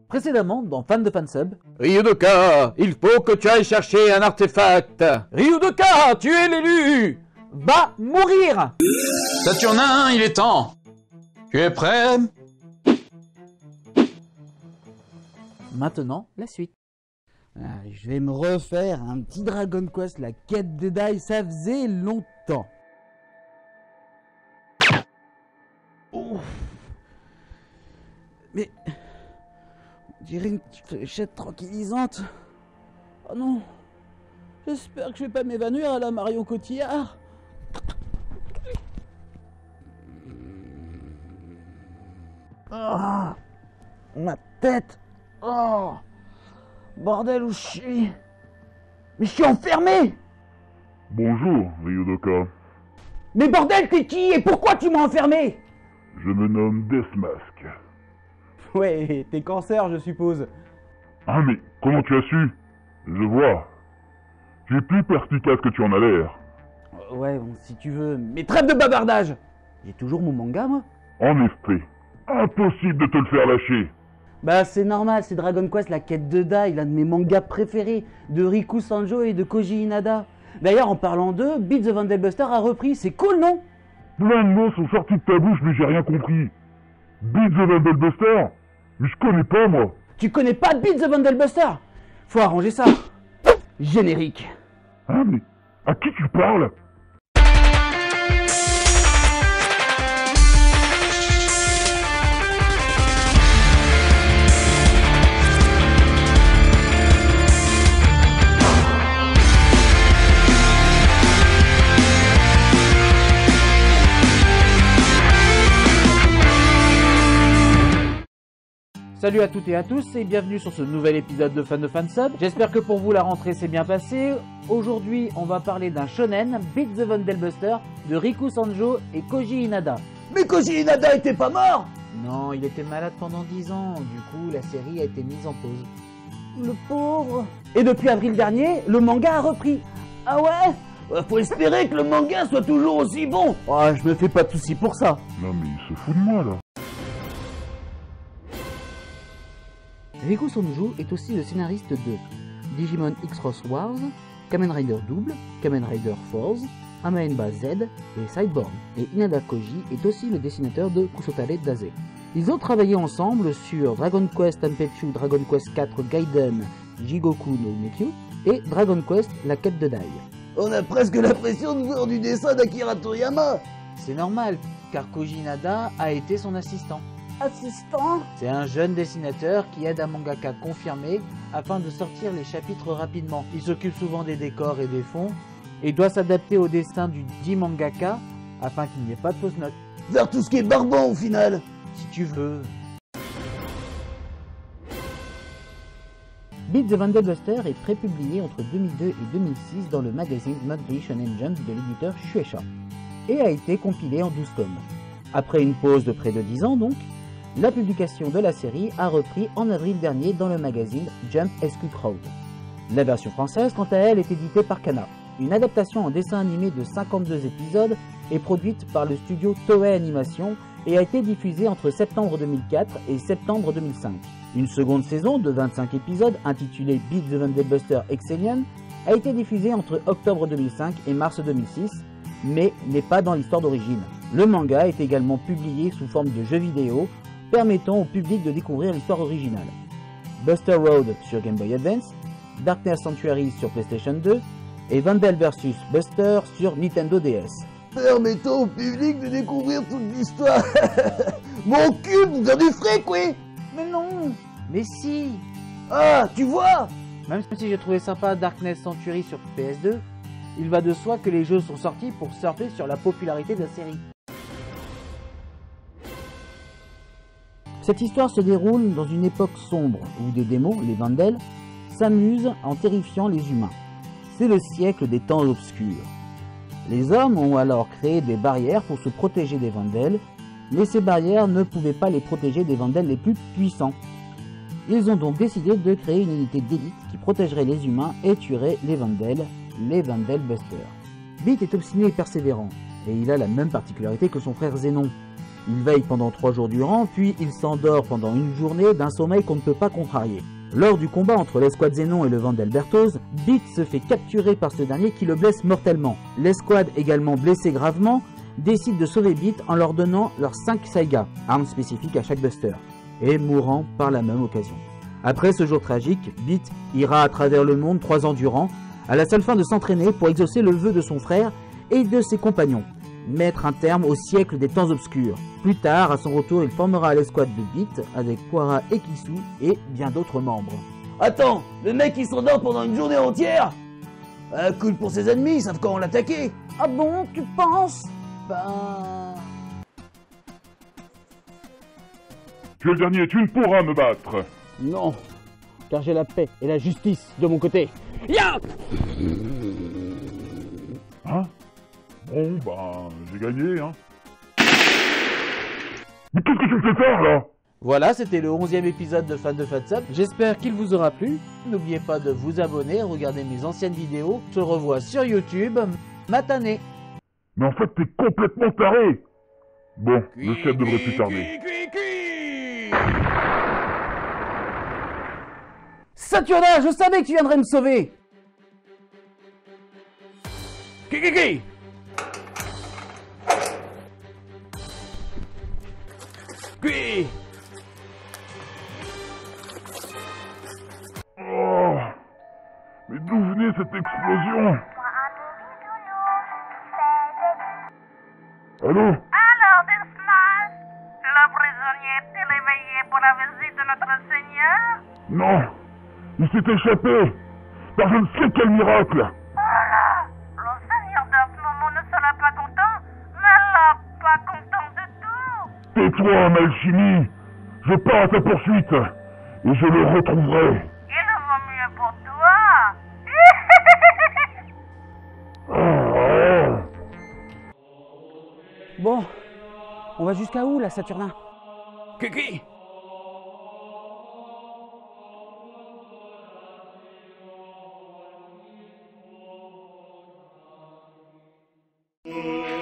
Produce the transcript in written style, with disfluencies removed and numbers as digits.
Précédemment, dans Fan de Fansub, Ryudoka, il faut que tu ailles chercher un artefact. Ryudoka, tu es l'élu! Va mourir! Saturnin, il est temps. Tu es prêt? Maintenant, la suite. Je vais me refaire un petit Dragon Quest, la quête de Dai, ça faisait longtemps. Ouf. Mais... on dirait une fléchette tranquillisante. Oh non. J'espère que je vais pas m'évanouir à la Marion Cotillard. Oh, ma tête. Oh, bordel où je suis. Mais je suis enfermé. Bonjour, Ryudoka. Mais bordel, t'es qui et pourquoi tu m'as enfermé? Je me nomme Deathmask. Ouais, t'es cancer, je suppose. Ah mais, comment tu as su? Je vois. Tu es plus perspicace que tu en as l'air. Ouais, bon, si tu veux. Mais trêve de bavardage. J'ai toujours mon manga, moi. En effet, impossible de te le faire lâcher. Bah c'est normal, c'est Dragon Quest, la quête de Dai, l'un de mes mangas préférés, de Riku Sanjo et de Koji Inada. D'ailleurs, en parlant d'eux, Beat the Vandelbuster a repris, c'est cool, non? Plein de mots sont sortis de ta bouche, mais j'ai rien compris. Beat the Vandelbuster? Mais je connais pas, moi. Tu connais pas Beat the Vandelbuster? Faut arranger ça. Générique. Ah mais, à qui tu parles? Salut à toutes et à tous et bienvenue sur ce nouvel épisode de Fan de Fansub. J'espère que pour vous la rentrée s'est bien passée. Aujourd'hui on va parler d'un shonen, Beat the Vandelbuster, de Riku Sanjo et Koji Inada. Mais Koji Inada était pas mort? Non, il était malade pendant 10 ans, du coup la série a été mise en pause. Le pauvre. Et depuis avril dernier, le manga a repris. Ah ouais? Faut espérer que le manga soit toujours aussi bon. Oh, je me fais pas de soucis pour ça. Non mais il se fout de moi, là. Riku Sanjo est aussi le scénariste de Digimon X-Cross Wars, Kamen Rider Double, Kamen Rider Force, Amaenba Z et Sideborn. Et Inada Koji est aussi le dessinateur de Kusotare Daze. Ils ont travaillé ensemble sur Dragon Quest Tanpetsu, Dragon Quest 4 Gaiden, Jigoku no Mekyu et Dragon Quest La Quête de Dai. On a presque l'impression de voir du dessin d'Akira Toriyama. C'est normal, car Koji Inada a été son assistant. Assistant? C'est un jeune dessinateur qui aide un mangaka confirmé afin de sortir les chapitres rapidement. Il s'occupe souvent des décors et des fonds et doit s'adapter au dessin du dit mangaka afin qu'il n'y ait pas de fausses notes. Vers tout ce qui est barbant au final. Si tu veux. Beat the Vandelbuster est prépublié entre 2002 et 2006 dans le magazine Monthly Shonen Jump de l'éditeur Shueisha et a été compilé en 12 tomes. Après une pause de près de 10 ans donc, la publication de la série a repris en avril dernier dans le magazine Jump SQ Crowd. La version française, quant à elle, est éditée par Kana. Une adaptation en dessin animé de 52 épisodes est produite par le studio Toei Animation et a été diffusée entre septembre 2004 et septembre 2005. Une seconde saison de 25 épisodes intitulée Beat the Vandelbuster Excellion a été diffusée entre octobre 2005 et mars 2006, mais n'est pas dans l'histoire d'origine. Le manga est également publié sous forme de jeu vidéo, permettant au public de découvrir l'histoire originale. Buster Road sur Game Boy Advance, Darkness Sanctuary sur PlayStation 2 et Vandal vs Buster sur Nintendo DS. Permettons au public de découvrir toute l'histoire. Mon cul, vous avez du fric, oui? Mais non! Mais si! Ah, tu vois? Même si j'ai trouvé sympa Darkness Sanctuary sur PS2, il va de soi que les jeux sont sortis pour surfer sur la popularité de la série. Cette histoire se déroule dans une époque sombre où des démons, les Vandals, s'amusent en terrifiant les humains. C'est le siècle des temps obscurs. Les hommes ont alors créé des barrières pour se protéger des Vandals, mais ces barrières ne pouvaient pas les protéger des Vandals les plus puissants. Ils ont donc décidé de créer une unité d'élite qui protégerait les humains et tuerait les Vandelbusters. Beat est obstiné et persévérant, et il a la même particularité que son frère Zenon. Il veille pendant 3 jours durant, puis il s'endort pendant une journée d'un sommeil qu'on ne peut pas contrarier. Lors du combat entre l'escouade Zénon et le Vandelbertos, Beat se fait capturer par ce dernier qui le blesse mortellement. L'escouade, également blessée gravement, décide de sauver Beat en leur donnant leurs 5 Saigas, armes spécifiques à chaque Buster, et mourant par la même occasion. Après ce jour tragique, Beat ira à travers le monde 3 ans durant, à la seule fin de s'entraîner pour exaucer le vœu de son frère et de ses compagnons, mettre un terme au siècle des temps obscurs. Plus tard, à son retour, il formera l'escouade de Beat avec Poira et Kissou et bien d'autres membres. Attends, le mec il s'endort pendant une journée entière? Cool pour ses ennemis, ils savent comment l'attaquer. Ah bon, tu penses? Ben... Tu es le dernier, tu ne pourras me battre. Non, car j'ai la paix et la justice de mon côté. Ya! Hein? Bon, ben, j'ai gagné, hein. Mais qu'est-ce que tu me fais faire, là? Voilà, c'était le 11e épisode de Fan de Fatsub. J'espère qu'il vous aura plu. N'oubliez pas de vous abonner, regarder mes anciennes vidéos. Je te revois sur YouTube. Matané. Mais en fait, t'es complètement taré. Bon, le chef devrait plus tarder. Saturnin, je savais que tu viendrais me sauver. Kiki! Qui? Oh, mais d'où venait cette explosion? Allô? Alors, Dismas, le prisonnier est réveillé pour la visite de notre Seigneur? Non, il s'est échappé par je ne sais quel miracle. Voilà, le Seigneur de ce moment ne sera pas content, mais là, pas content du tout. Tais-toi, Malchimi. Je pars à ta poursuite et je le retrouverai. Il vaut mieux pour toi. Oh. Bon, on va jusqu'à où là, Saturnin? Kiki! Oh.